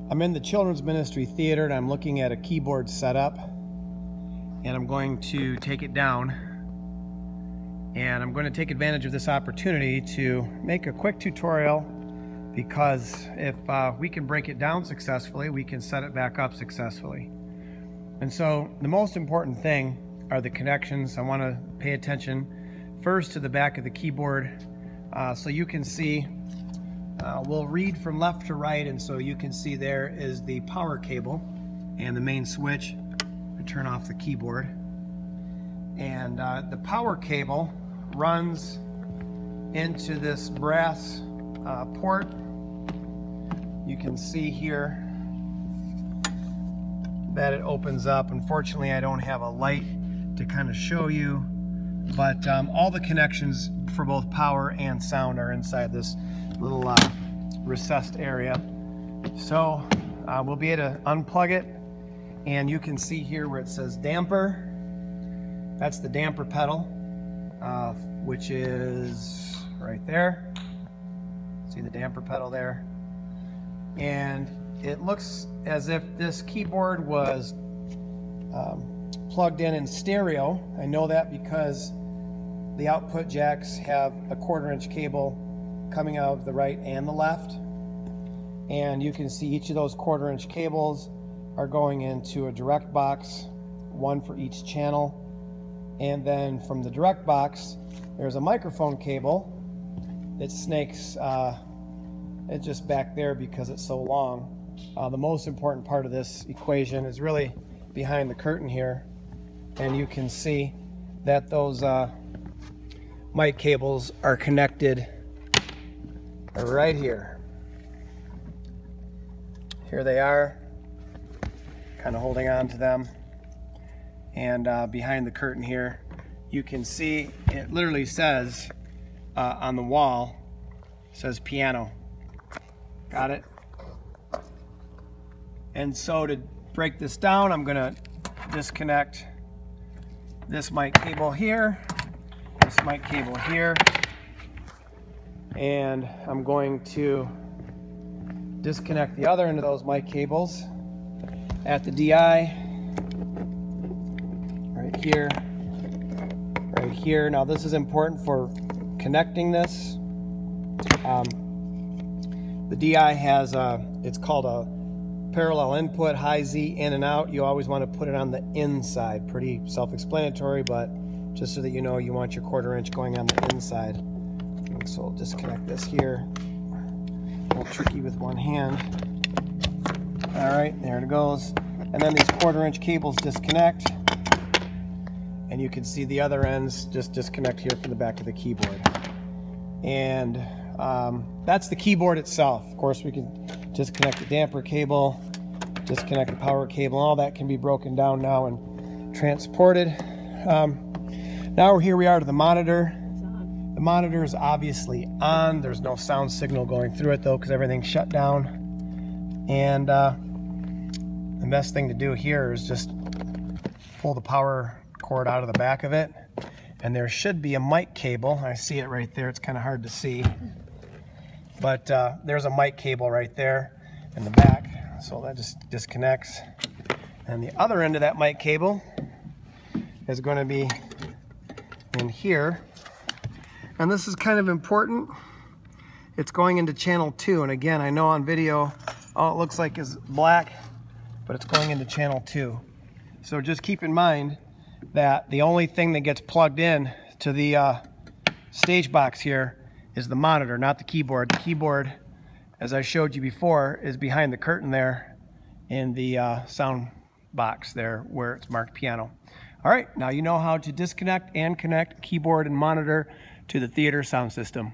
I'm in the Children's Ministry Theater and I'm looking at a keyboard setup, and I'm going to take it down, and I'm going to take advantage of this opportunity to make a quick tutorial, because if we can break it down successfully, we can set it back up successfully. And so the most important thing are the connections. I want to pay attention first to the back of the keyboard, so you can see. We'll read from left to right, and so you can see there is the power cable and the main switch to turn off the keyboard. And the power cable runs into this brass port. You can see here that it opens up. Unfortunately, I don't have a light to kind of show you, but all the connections for both power and sound are inside this little recessed area. So we'll be able to unplug it, and you can see here where it says damper. That's the damper pedal, which is right there. See the damper pedal there? And it looks as if this keyboard was plugged in stereo. I know that because the output jacks have a 1/4-inch cable coming out of the right and the left, and you can see each of those 1/4-inch cables are going into a direct box, one for each channel. And then from the direct box there's a microphone cable that snakes it's just back there because it's so long. The most important part of this equation is really behind the curtain here, and you can see that those mic cables are connected right here. Here they are, kind of holding on to them. And behind the curtain here, you can see it literally says on the wall, it says piano. Got it? And so to break this down, I'm going to disconnect this mic cable here, this mic cable here, and I'm going to disconnect the other end of those mic cables at the DI right here, right here. Now this is important for connecting this. The DI has it's called a parallel input, high Z in and out. You always want to put it on the inside. Pretty self-explanatory, but just so that you know, you want your 1/4-inch going on the inside. So I'll disconnect this here. A little tricky with one hand. All right, there it goes. And then these 1/4-inch cables disconnect, and you can see the other ends just disconnect here from the back of the keyboard. And that's the keyboard itself. Of course, we can disconnect the damper cable, disconnect the power cable. All that can be broken down now and transported. Now here we are to the monitor. The monitor is obviously on. There's no sound signal going through it though, because everything's shut down. And the best thing to do here is just pull the power cord out of the back of it, and there should be a mic cable. I see it right there. It's kind of hard to see, but there's a mic cable right there in the back. So that just disconnects, and the other end of that mic cable is going to be in here. And this is kind of important. It's going into channel 2. And again, I know on video, all it looks like is black, but it's going into channel 2. So just keep in mind that the only thing that gets plugged in to the stage box here is the monitor, not the keyboard. The keyboard, as I showed you before, is behind the curtain there in the sound box there where it's marked piano. All right, now you know how to disconnect and connect keyboard and monitor to the theater sound system.